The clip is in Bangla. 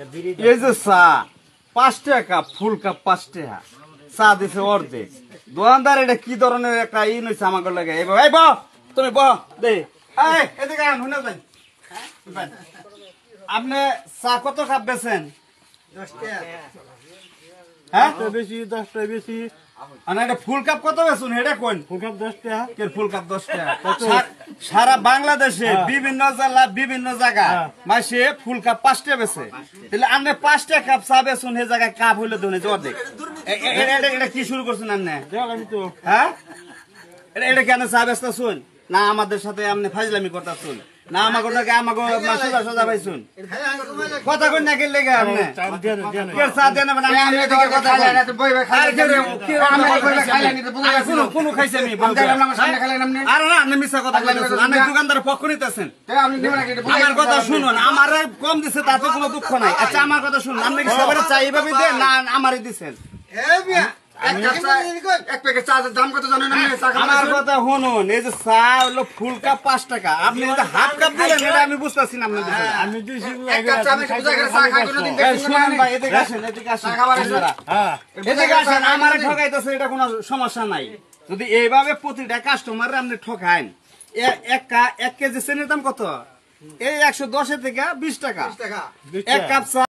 এই যে চা 5 টাকা ফুল কাপ 5 টাকা চা দিছে অর্ধেক দোকানদার এটা কি ধরনের একটা ই নইছে আমাকে লাগে এই তুমি বহ দে এই এদিকে আন হুনে যাই আপনি চা কত কাপ বেচেন 10 টাকা হ্যাঁ বেশি 10 টাকা বেশি আনা এটা ফুল কাপ কত বেচুন এটা কোন ফুল কাপ 10 টাকা কে ফুল কাপ 10 টাকা সারা বাংলাদেশে বিভিন্ন জেলা বিভিন্ন জায়গা মাসে ফুল কাপ 5 টাকা বেচে তাহলে আপনি 5 টাকা কাপ চা বেচুন এই জায়গায় কাপ হইলো দনে অর্ধেক এটা কি শুরু করছেন আপনি দেখলাম তো হ্যাঁ এটা কেন চা বেচতেছুন না আমাদের সাথে আপনি ফাজলামি করতেছুন না আমাকে সোজা সোজা পাইছুন কথা কই না গেলে আপনি চা দেন মানে আমি এদিকে কথা কোন খাইছে আমি আর না আপনি মিছা কথা বলতেছেন আপনি দোকানদারের পক্ষ নিতেছেন আমার কথা শুনুন আমার কম দিছে তাতে কোনো দুঃখ নাই আচ্ছা আমার কথা শুনুন আপনি কি সবারে চা এইভাবে দেন না আমারই দিছেন আমার কথা শুনুন এই যে চা হলো ফুল কাপ 5 টাকা আপনি হাফ কাপ দিলেন এটা আমি বুঝতেছি না আপনি আমি দিছি শুনুন ভাই এদিকে আসেন এদিকে আসেন আমার ঠকাইতেছে এটা কোনো সমস্যা নাই যদি এইভাবে প্রতিটা কাস্টমার আপনি ঠকাইন 1 কেজি চিনির দাম কত এই 110 থেকে 20 টাকা 1 কাপ চা